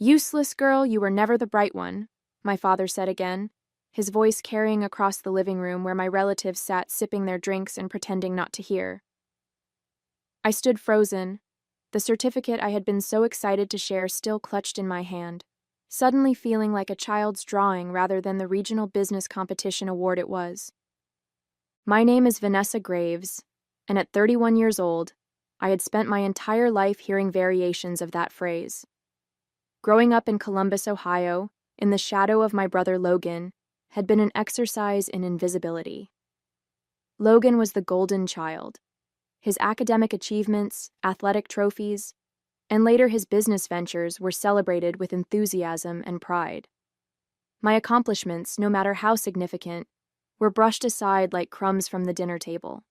"Useless girl, you were never the bright one," my father said again, his voice carrying across the living room where my relatives sat sipping their drinks and pretending not to hear. I stood frozen, the certificate I had been so excited to share still clutched in my hand, suddenly feeling like a child's drawing rather than the regional business competition award it was. My name is Vanessa Graves, and at 31 years old, I had spent my entire life hearing variations of that phrase. Growing up in Columbus, Ohio, in the shadow of my brother Logan, had been an exercise in invisibility. Logan was the golden child. His academic achievements, athletic trophies, and later his business ventures were celebrated with enthusiasm and pride. My accomplishments, no matter how significant, were brushed aside like crumbs from the dinner table.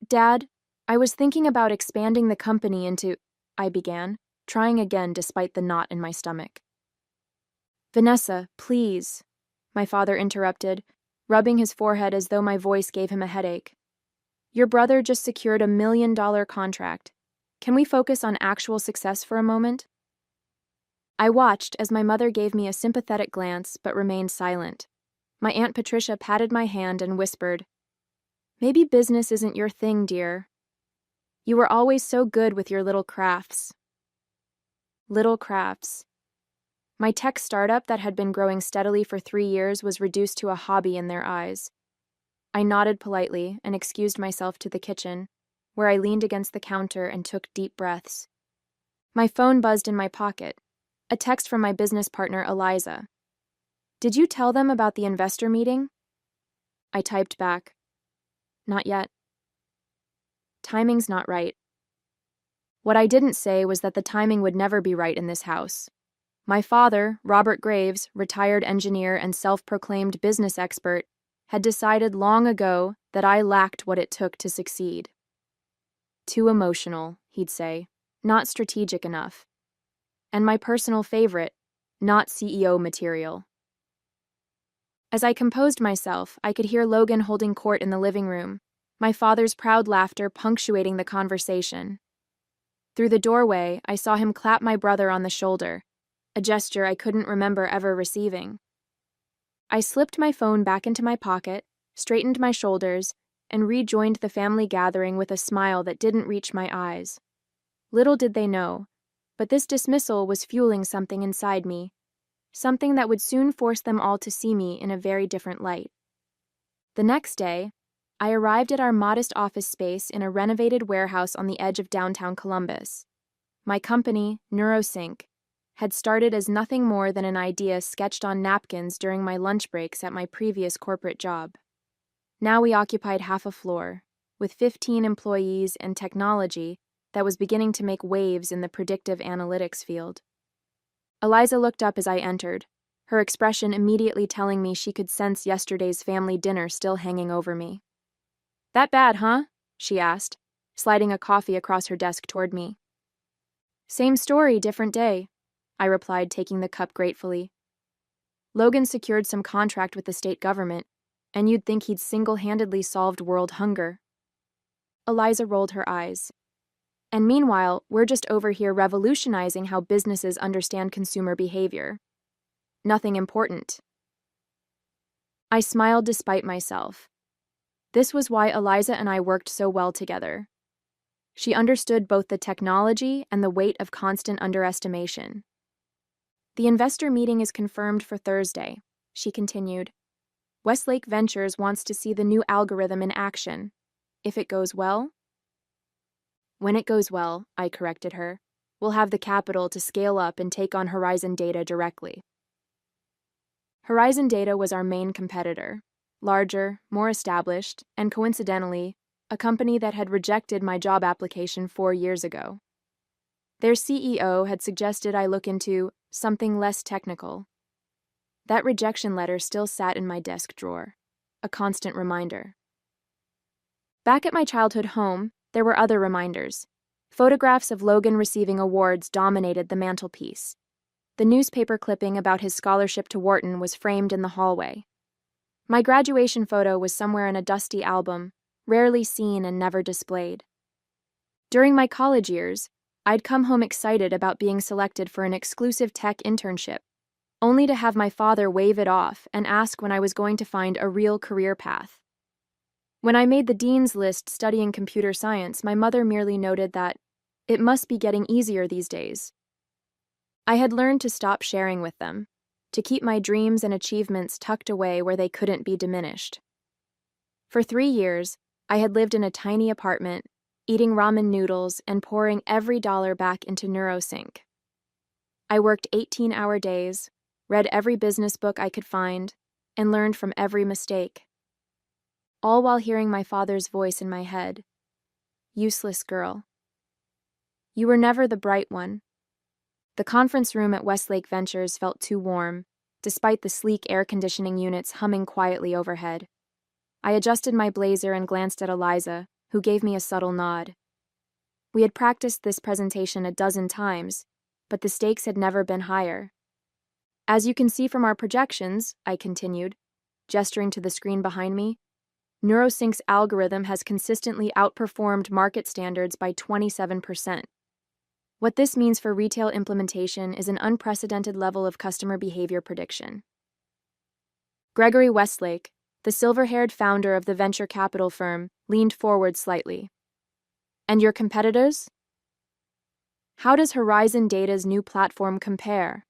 "Dad, I was thinking about expanding the company into," I began, trying again despite the knot in my stomach. "Vanessa, please," my father interrupted, rubbing his forehead as though my voice gave him a headache. "Your brother just secured a $1 million contract. Can we focus on actual success for a moment?" I watched as my mother gave me a sympathetic glance but remained silent. My Aunt Patricia patted my hand and whispered, "Maybe business isn't your thing, dear. You were always so good with your little crafts." Little crafts. My tech startup that had been growing steadily for 3 years was reduced to a hobby in their eyes. I nodded politely and excused myself to the kitchen, where I leaned against the counter and took deep breaths. My phone buzzed in my pocket, a text from my business partner, Eliza. "Did you tell them about the investor meeting?" I typed back, "Not yet. Timing's not right." What I didn't say was that the timing would never be right in this house. My father, Robert Graves, retired engineer and self-proclaimed business expert, had decided long ago that I lacked what it took to succeed. Too emotional, he'd say, not strategic enough. And my personal favorite, not CEO material. As I composed myself, I could hear Logan holding court in the living room, my father's proud laughter punctuating the conversation. Through the doorway, I saw him clap my brother on the shoulder, a gesture I couldn't remember ever receiving. I slipped my phone back into my pocket, straightened my shoulders, and rejoined the family gathering with a smile that didn't reach my eyes. Little did they know, but this dismissal was fueling something inside me, something that would soon force them all to see me in a very different light. The next day, I arrived at our modest office space in a renovated warehouse on the edge of downtown Columbus. My company, NeuroSync, had started as nothing more than an idea sketched on napkins during my lunch breaks at my previous corporate job. Now we occupied half a floor, with 15 employees and technology that was beginning to make waves in the predictive analytics field. Eliza looked up as I entered, her expression immediately telling me she could sense yesterday's family dinner still hanging over me. "That bad, huh?" she asked, sliding a coffee across her desk toward me. "Same story, different day," I replied, taking the cup gratefully. Logan secured some contract with the state government, and you'd think he'd single-handedly solved world hunger. Eliza rolled her eyes. "And meanwhile, we're just over here revolutionizing how businesses understand consumer behavior. Nothing important." I smiled despite myself. This was why Eliza and I worked so well together. She understood both the technology and the weight of constant underestimation. "The investor meeting is confirmed for Thursday," she continued. "Westlake Ventures wants to see the new algorithm in action. If it goes well..." "When it goes well," I corrected her, "we'll have the capital to scale up and take on Horizon Data directly." Horizon Data was our main competitor, larger, more established, and coincidentally, a company that had rejected my job application 4 years ago. Their CEO had suggested I look into something less technical. That rejection letter still sat in my desk drawer, a constant reminder. Back at my childhood home, there were other reminders. Photographs of Logan receiving awards dominated the mantelpiece. The newspaper clipping about his scholarship to Wharton was framed in the hallway. My graduation photo was somewhere in a dusty album, rarely seen and never displayed. During my college years, I'd come home excited about being selected for an exclusive tech internship, only to have my father wave it off and ask when I was going to find a real career path. When I made the dean's list studying computer science, my mother merely noted that it must be getting easier these days. I had learned to stop sharing with them, to keep my dreams and achievements tucked away where they couldn't be diminished. For 3 years, I had lived in a tiny apartment, eating ramen noodles and pouring every dollar back into NeuroSync. I worked 18-hour days, read every business book I could find, and learned from every mistake. All while hearing my father's voice in my head. Useless girl. You were never the bright one. The conference room at Westlake Ventures felt too warm, despite the sleek air conditioning units humming quietly overhead. I adjusted my blazer and glanced at Eliza, who gave me a subtle nod. We had practiced this presentation a dozen times, but the stakes had never been higher. As you can see from our projections, I continued, gesturing to the screen behind me, NeuroSync's algorithm has consistently outperformed market standards by 27%. What this means for retail implementation is an unprecedented level of customer behavior prediction. Gregory Westlake, the silver-haired founder of the venture capital firm, leaned forward slightly. And your competitors? How does Horizon Data's new platform compare?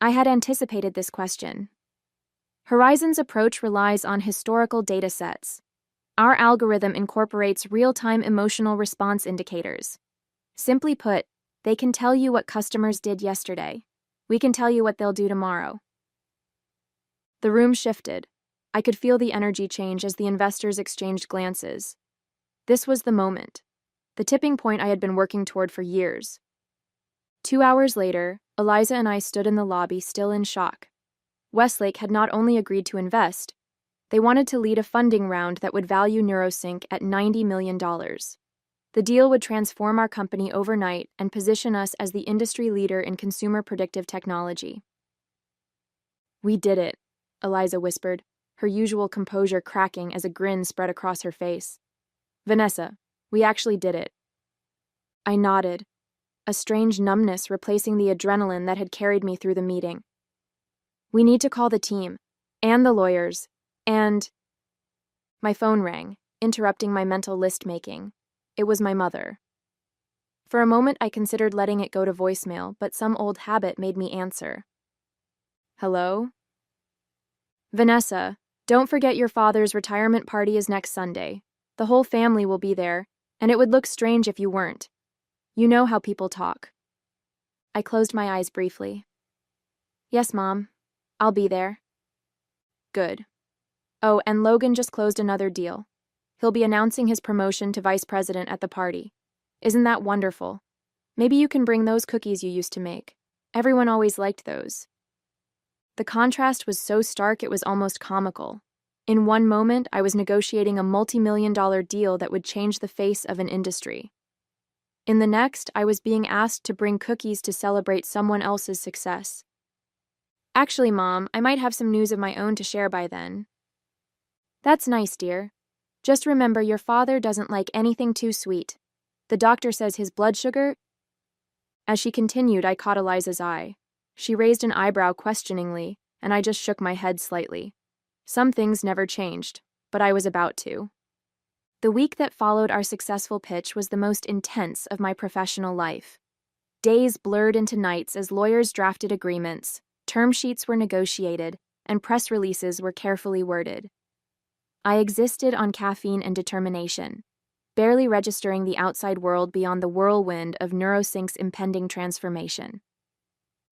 I had anticipated this question. Horizon's approach relies on historical data sets. Our algorithm incorporates real-time emotional response indicators. Simply put, they can tell you what customers did yesterday. We can tell you what they'll do tomorrow. The room shifted. I could feel the energy change as the investors exchanged glances. This was the moment. The tipping point I had been working toward for years. 2 hours later, Eliza and I stood in the lobby, still in shock. Westlake had not only agreed to invest, they wanted to lead a funding round that would value NeuroSync at $90 million. The deal would transform our company overnight and position us as the industry leader in consumer predictive technology. We did it, Eliza whispered, her usual composure cracking as a grin spread across her face. Vanessa, we actually did it. I nodded, a strange numbness replacing the adrenaline that had carried me through the meeting. We need to call the team, and the lawyers, and... My phone rang, interrupting my mental list-making. It was my mother. For a moment I considered letting it go to voicemail, but some old habit made me answer. Hello? Vanessa, don't forget your father's retirement party is next Sunday. The whole family will be there, and it would look strange if you weren't. You know how people talk. I closed my eyes briefly. Yes, Mom. I'll be there. Good. Oh, and Logan just closed another deal. He'll be announcing his promotion to vice president at the party. Isn't that wonderful? Maybe you can bring those cookies you used to make. Everyone always liked those. The contrast was so stark it was almost comical. In one moment, I was negotiating a multi-million-dollar deal that would change the face of an industry. In the next, I was being asked to bring cookies to celebrate someone else's success. Actually, Mom, I might have some news of my own to share by then. That's nice, dear. Just remember your father doesn't like anything too sweet. The doctor says his blood sugar... As she continued, I caught Eliza's eye. She raised an eyebrow questioningly, and I just shook my head slightly. Some things never changed, but I was about to. The week that followed our successful pitch was the most intense of my professional life. Days blurred into nights as lawyers drafted agreements, term sheets were negotiated, and press releases were carefully worded. I existed on caffeine and determination, barely registering the outside world beyond the whirlwind of NeuroSync's impending transformation.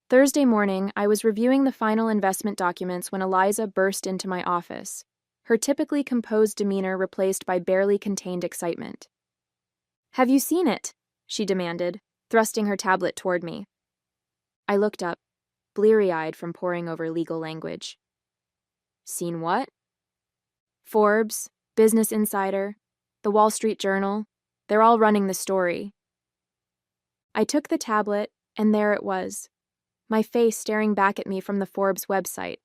Thursday morning, I was reviewing the final investment documents when Eliza burst into my office, her typically composed demeanor replaced by barely contained excitement. "Have you seen it?" she demanded, thrusting her tablet toward me. I looked up, bleary-eyed from poring over legal language. Seen what? Forbes, Business Insider, The Wall Street Journal, they're all running the story. I took the tablet, and there it was, my face staring back at me from the Forbes website.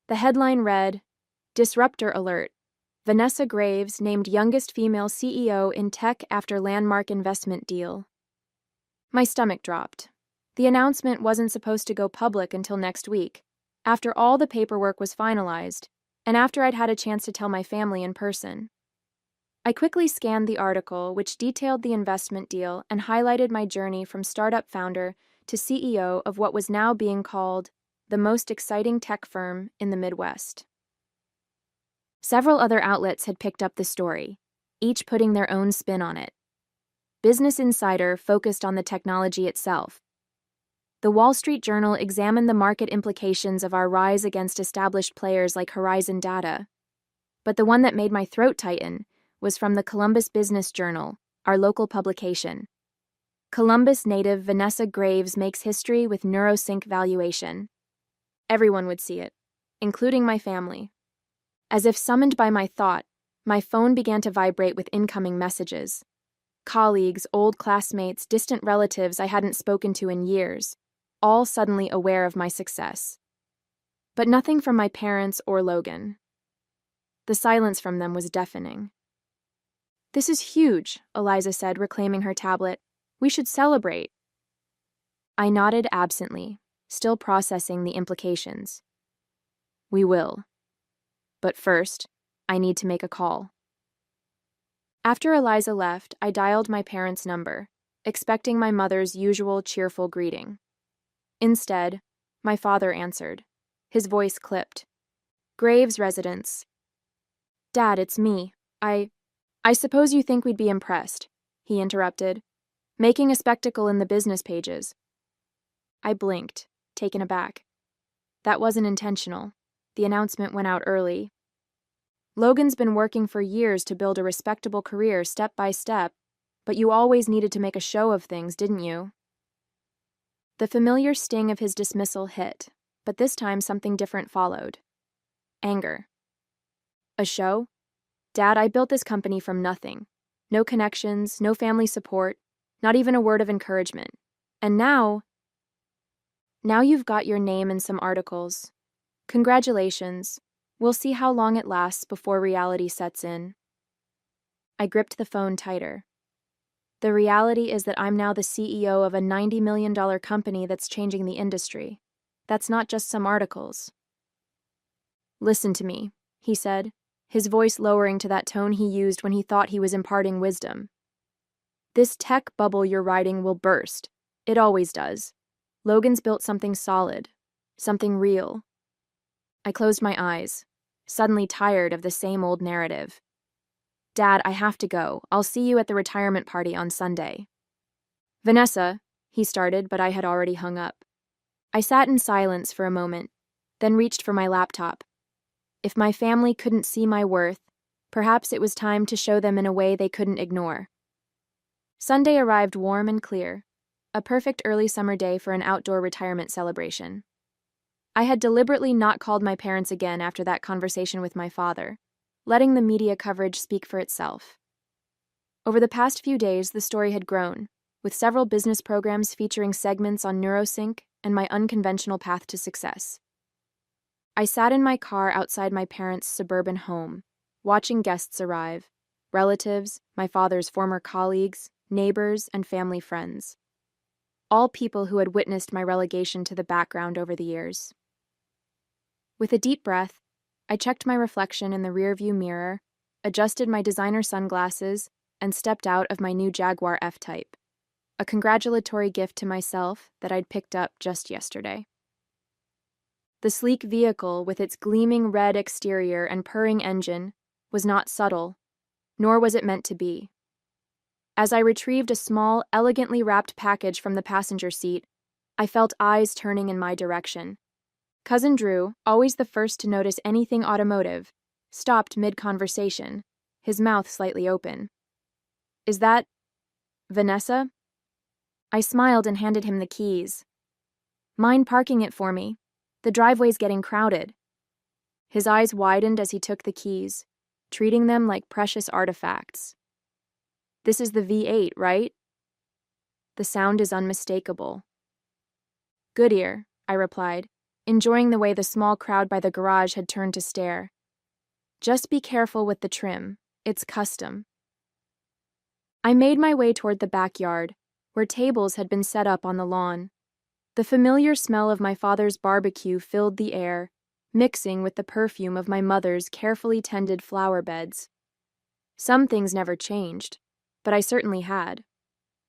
The headline read, Disruptor Alert, Vanessa Graves named youngest female CEO in tech after landmark investment deal. My stomach dropped. The announcement wasn't supposed to go public until next week, after all the paperwork was finalized, and after I'd had a chance to tell my family in person. I quickly scanned the article, which detailed the investment deal and highlighted my journey from startup founder to CEO of what was now being called the most exciting tech firm in the Midwest. Several other outlets had picked up the story, each putting their own spin on it. Business Insider focused on the technology itself. The Wall Street Journal examined the market implications of our rise against established players like Horizon Data. But the one that made my throat tighten was from the Columbus Business Journal, our local publication. Columbus native Vanessa Graves makes history with NeuroSync valuation. Everyone would see it, including my family. As if summoned by my thought, my phone began to vibrate with incoming messages. Colleagues, old classmates, distant relatives I hadn't spoken to in years, all suddenly aware of my success. But nothing from my parents or Logan. The silence from them was deafening. "This is huge," Eliza said, reclaiming her tablet. "We should celebrate." I nodded absently, still processing the implications. "We will. But first, I need to make a call." After Eliza left, I dialed my parents' number, expecting my mother's usual cheerful greeting. Instead, my father answered. His voice clipped. "Graves residence." "Dad, it's me. I suppose you think we'd be impressed," he interrupted, "making a spectacle in the business pages." I blinked, taken aback. That wasn't intentional. The announcement went out early. Logan's been working for years to build a respectable career step by step, but you always needed to make a show of things, didn't you? The familiar sting of his dismissal hit, but this time something different followed. Anger. A show? Dad, I built this company from nothing. No connections, no family support, not even a word of encouragement. And now you've got your name in some articles. Congratulations. We'll see how long it lasts before reality sets in. I gripped the phone tighter. The reality is that I'm now the CEO of a $90 million company that's changing the industry. That's not just some articles. "Listen to me," he said, his voice lowering to that tone he used when he thought he was imparting wisdom. "This tech bubble you're riding will burst. It always does. Logan's built something solid, something real." I closed my eyes, suddenly tired of the same old narrative. "Dad, I have to go. I'll see you at the retirement party on Sunday." "Vanessa," he started, but I had already hung up. I sat in silence for a moment, then reached for my laptop. If my family couldn't see my worth, perhaps it was time to show them in a way they couldn't ignore. Sunday arrived warm and clear, a perfect early summer day for an outdoor retirement celebration. I had deliberately not called my parents again after that conversation with my father, letting the media coverage speak for itself. Over the past few days, the story had grown, with several business programs featuring segments on NeuroSync and my unconventional path to success. I sat in my car outside my parents' suburban home, watching guests arrive, relatives, my father's former colleagues, neighbors, and family friends. All people who had witnessed my relegation to the background over the years. With a deep breath, I checked my reflection in the rearview mirror, adjusted my designer sunglasses, and stepped out of my new Jaguar F-Type, a congratulatory gift to myself that I'd picked up just yesterday. The sleek vehicle, with its gleaming red exterior and purring engine, was not subtle, nor was it meant to be. As I retrieved a small, elegantly wrapped package from the passenger seat, I felt eyes turning in my direction. Cousin Drew, always the first to notice anything automotive, stopped mid-conversation, his mouth slightly open. "Is that Vanessa?" I smiled and handed him the keys. "Mind parking it for me? The driveway's getting crowded." His eyes widened as he took the keys, treating them like precious artifacts. "This is the V8, right?" The sound is unmistakable. "Goodyear," I replied, enjoying the way the small crowd by the garage had turned to stare. "Just be careful with the trim. It's custom." I made my way toward the backyard, where tables had been set up on the lawn. The familiar smell of my father's barbecue filled the air, mixing with the perfume of my mother's carefully tended flower beds. Some things never changed, but I certainly had.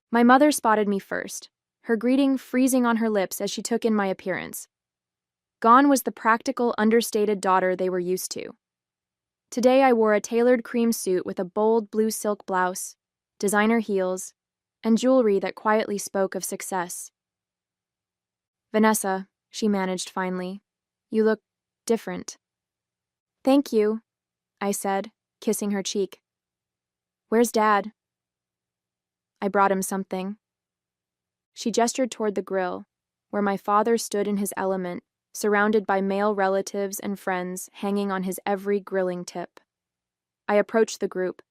My mother spotted me first, her greeting freezing on her lips as she took in my appearance. Gone was the practical, understated daughter they were used to. Today I wore a tailored cream suit with a bold blue silk blouse, designer heels, and jewelry that quietly spoke of success. "Vanessa," she managed finally, "you look different." "Thank you," I said, kissing her cheek. "Where's Dad?" "I brought him something." She gestured toward the grill, where my father stood in his element, surrounded by male relatives and friends hanging on his every grilling tip. I approached the group,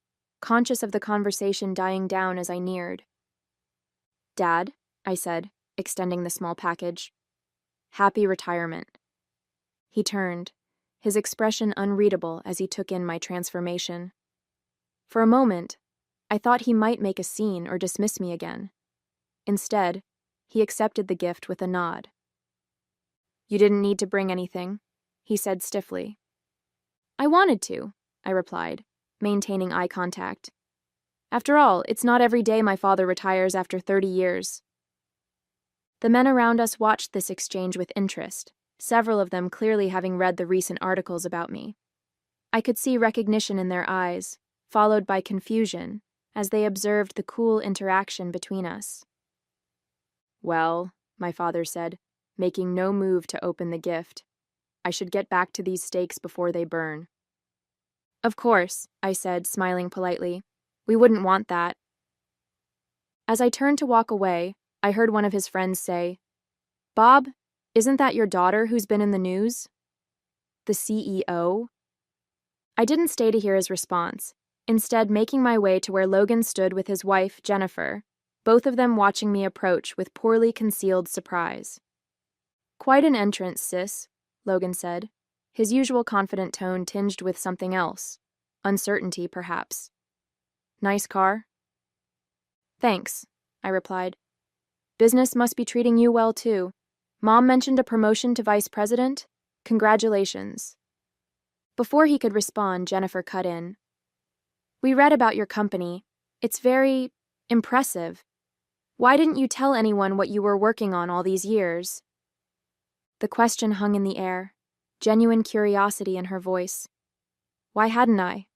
conscious of the conversation dying down as I neared. "Dad," I said, extending the small package. "Happy retirement." He turned, his expression unreadable as he took in my transformation. For a moment, I thought he might make a scene or dismiss me again. Instead, he accepted the gift with a nod. "You didn't need to bring anything," he said stiffly. "I wanted to," I replied, maintaining eye contact. After all, it's not every day my father retires after 30 years. The men around us watched this exchange with interest, several of them clearly having read the recent articles about me. I could see recognition in their eyes, followed by confusion, as they observed the cool interaction between us. "Well," my father said, making no move to open the gift, "I should get back to these steaks before they burn." "Of course," I said, smiling politely. "We wouldn't want that." As I turned to walk away, I heard one of his friends say, "Bob, isn't that your daughter who's been in the news?" "The CEO?" I didn't stay to hear his response, instead making my way to where Logan stood with his wife, Jennifer, both of them watching me approach with poorly concealed surprise. "Quite an entrance, sis," Logan said, his usual confident tone tinged with something else, uncertainty perhaps. "Nice car?" "Thanks," I replied. "Business must be treating you well too. Mom mentioned a promotion to vice president? Congratulations." Before he could respond, Jennifer cut in. "We read about your company. It's very impressive. Why didn't you tell anyone what you were working on all these years?" The question hung in the air, genuine curiosity in her voice. Why hadn't I?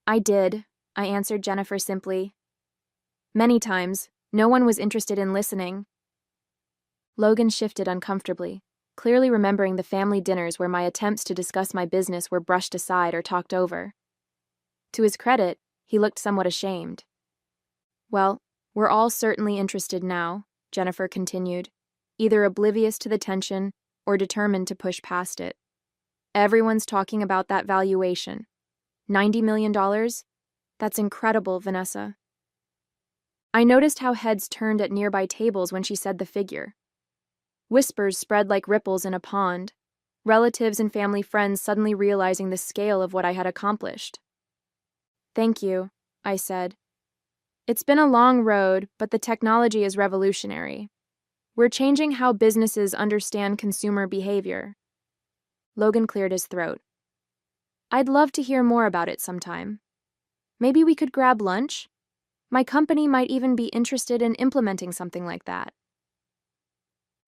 "I did," I answered Jennifer simply. "Many times, no one was interested in listening." Logan shifted uncomfortably, clearly remembering the family dinners where my attempts to discuss my business were brushed aside or talked over. To his credit, he looked somewhat ashamed. "Well, we're all certainly interested now," Jennifer continued, either oblivious to the tension or determined to push past it. "Everyone's talking about that valuation. $90 million? That's incredible, Vanessa." I noticed how heads turned at nearby tables when she said the figure. Whispers spread like ripples in a pond, relatives and family friends suddenly realizing the scale of what I had accomplished. "Thank you," I said. "It's been a long road, but the technology is revolutionary. We're changing how businesses understand consumer behavior." Logan cleared his throat. "I'd love to hear more about it sometime. Maybe we could grab lunch? My company might even be interested in implementing something like that."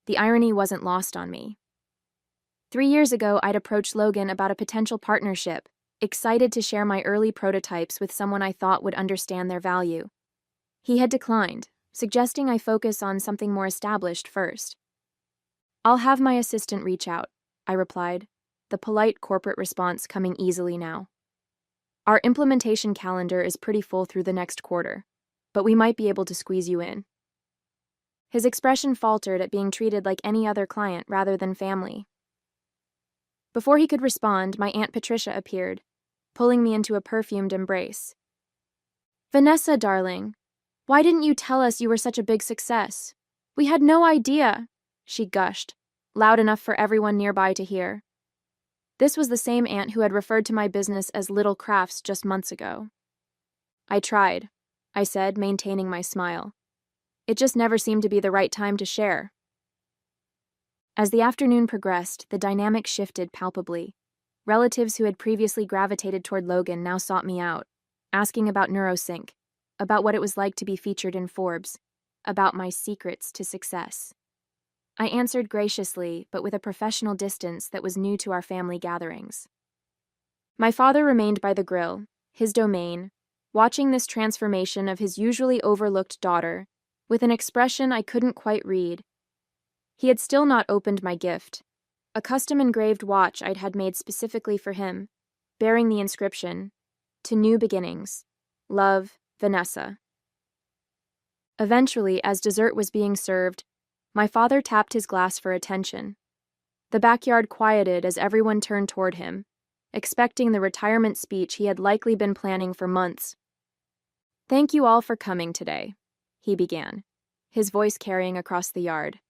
The irony wasn't lost on me. 3 years ago, I'd approached Logan about a potential partnership, excited to share my early prototypes with someone I thought would understand their value. He had declined, suggesting I focus on something more established first. "I'll have my assistant reach out," I replied, the polite corporate response coming easily now. "Our implementation calendar is pretty full through the next quarter, but we might be able to squeeze you in." His expression faltered at being treated like any other client rather than family. Before he could respond, my Aunt Patricia appeared, pulling me into a perfumed embrace. "Vanessa, darling, why didn't you tell us you were such a big success? We had no idea," she gushed, loud enough for everyone nearby to hear. This was the same aunt who had referred to my business as Little Crafts just months ago. "I tried," I said, maintaining my smile. It just never seemed to be the right time to share. As the afternoon progressed, the dynamic shifted palpably. Relatives who had previously gravitated toward Logan now sought me out, asking about NeuroSync, about what it was like to be featured in Forbes, about my secrets to success. I answered graciously, but with a professional distance that was new to our family gatherings. My father remained by the grill, his domain, watching this transformation of his usually overlooked daughter, with an expression I couldn't quite read. He had still not opened my gift, a custom-engraved watch I'd had made specifically for him, bearing the inscription, "To New Beginnings. Love, Vanessa." Eventually, as dessert was being served, my father tapped his glass for attention. The backyard quieted as everyone turned toward him, expecting the retirement speech he had likely been planning for months. "Thank you all for coming today," he began, his voice carrying across the yard.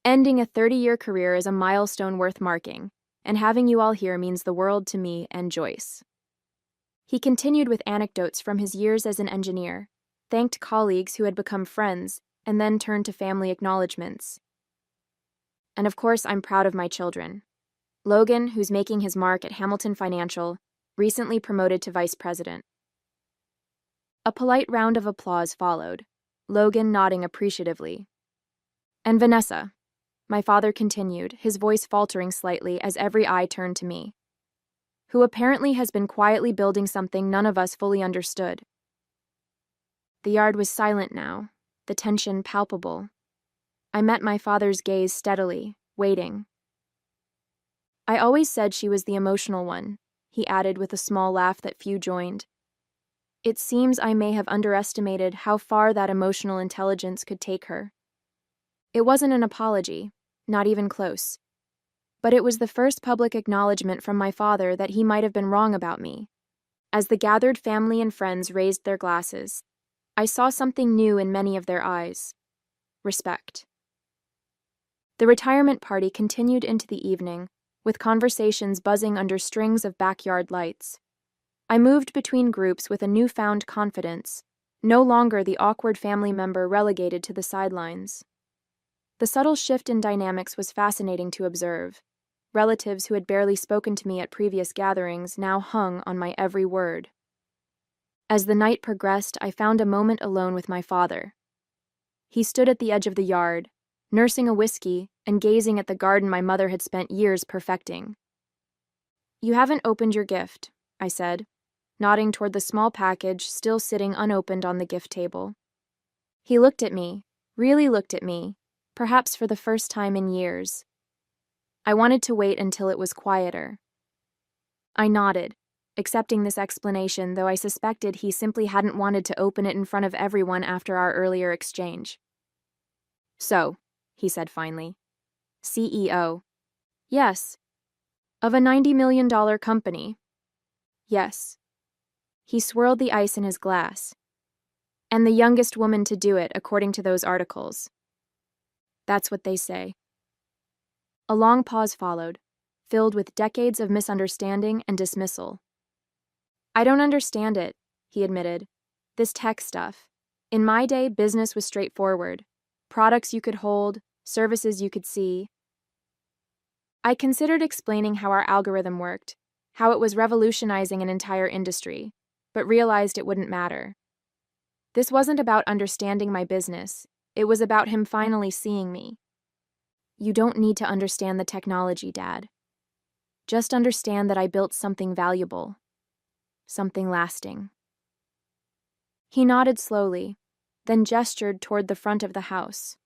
"Ending a 30-year career is a milestone worth marking, and having you all here means the world to me and Joyce." He continued with anecdotes from his years as an engineer, thanked colleagues who had become friends, and then turned to family acknowledgments. "And of course, I'm proud of my children. Logan, who's making his mark at Hamilton Financial, recently promoted to vice president." A polite round of applause followed, Logan nodding appreciatively. "And Vanessa," my father continued, his voice faltering slightly as every eye turned to me, "who apparently has been quietly building something none of us fully understood." The yard was silent now, the tension palpable. I met my father's gaze steadily, waiting. "I always said she was the emotional one," he added with a small laugh that few joined. "It seems I may have underestimated how far that emotional intelligence could take her." It wasn't an apology, not even close. But it was the first public acknowledgement from my father that he might have been wrong about me. As the gathered family and friends raised their glasses, I saw something new in many of their eyes: respect. The retirement party continued into the evening, with conversations buzzing under strings of backyard lights. I moved between groups with a newfound confidence, no longer the awkward family member relegated to the sidelines. The subtle shift in dynamics was fascinating to observe. Relatives who had barely spoken to me at previous gatherings now hung on my every word. As the night progressed, I found a moment alone with my father. He stood at the edge of the yard, nursing a whiskey and gazing at the garden my mother had spent years perfecting. "You haven't opened your gift," I said, nodding toward the small package still sitting unopened on the gift table. He looked at me, really looked at me, perhaps for the first time in years. I wanted to wait until it was quieter. I nodded, accepting this explanation, though I suspected he simply hadn't wanted to open it in front of everyone after our earlier exchange. "So," he said finally. "CEO. Yes. Of a $90 million company. Yes." He swirled the ice in his glass. "And the youngest woman to do it, according to those articles. That's what they say." A long pause followed, filled with decades of misunderstanding and dismissal. "I don't understand it," he admitted. "This tech stuff. In my day, business was straightforward. Products you could hold, services you could see." I considered explaining how our algorithm worked, how it was revolutionizing an entire industry, but realized it wouldn't matter. This wasn't about understanding my business, it was about him finally seeing me. "You don't need to understand the technology, Dad. Just understand that I built something valuable. Something lasting." He nodded slowly, then gestured toward the front of the house.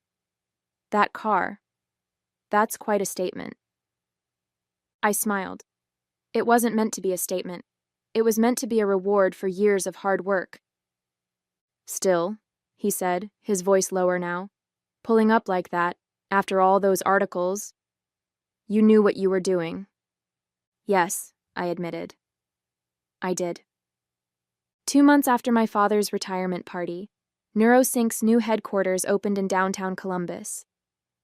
"That car. That's quite a statement." I smiled. It wasn't meant to be a statement. It was meant to be a reward for years of hard work. "Still," he said, his voice lower now, "pulling up like that, after all those articles, you knew what you were doing." "Yes," I admitted. I did. 2 months after my father's retirement party, NeuroSync's new headquarters opened in downtown Columbus.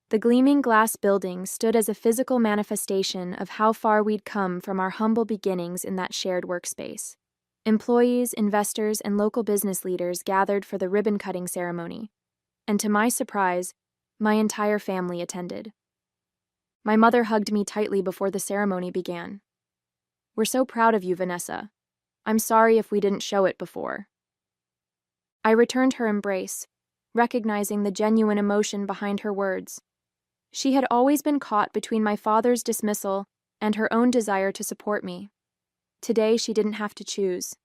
The gleaming glass building stood as a physical manifestation of how far we'd come from our humble beginnings in that shared workspace. Employees, investors, and local business leaders gathered for the ribbon-cutting ceremony, and to my surprise, my entire family attended. My mother hugged me tightly before the ceremony began. "We're so proud of you, Vanessa. I'm sorry if we didn't show it before." I returned her embrace, recognizing the genuine emotion behind her words. She had always been caught between my father's dismissal and her own desire to support me. Today, she didn't have to choose.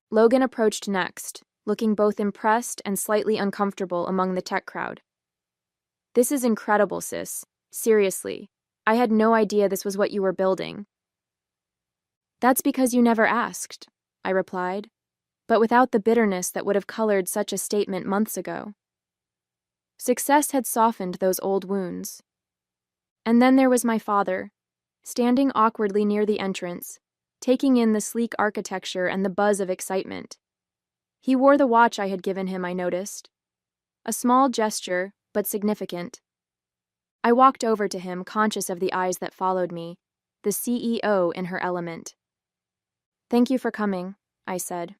Logan approached next, looking both impressed and slightly uncomfortable among the tech crowd. "This is incredible, sis. Seriously, I had no idea this was what you were building." "That's because you never asked," I replied, but without the bitterness that would have colored such a statement months ago. Success had softened those old wounds. And then there was my father, standing awkwardly near the entrance, taking in the sleek architecture and the buzz of excitement. He wore the watch I had given him, I noticed. A small gesture, but significant. I walked over to him, conscious of the eyes that followed me, the CEO in her element. "Thank you for coming," I said.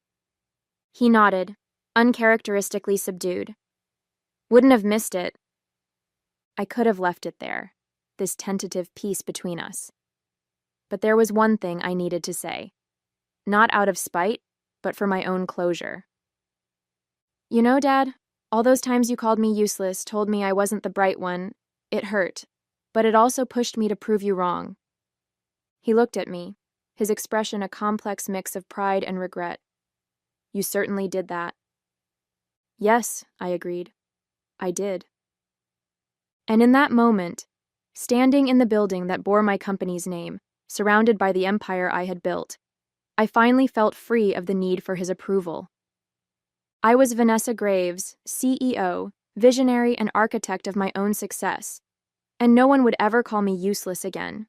He nodded, uncharacteristically subdued. "Wouldn't have missed it." I could have left it there, this tentative peace between us. But there was one thing I needed to say. Not out of spite, but for my own closure. "You know, Dad, all those times you called me useless, told me I wasn't the bright one, it hurt, but it also pushed me to prove you wrong." He looked at me, his expression a complex mix of pride and regret. "You certainly did that." "Yes," I agreed. "I did." And in that moment, standing in the building that bore my company's name, surrounded by the empire I had built, I finally felt free of the need for his approval. I was Vanessa Graves, CEO, visionary and architect of my own success, and no one would ever call me useless again.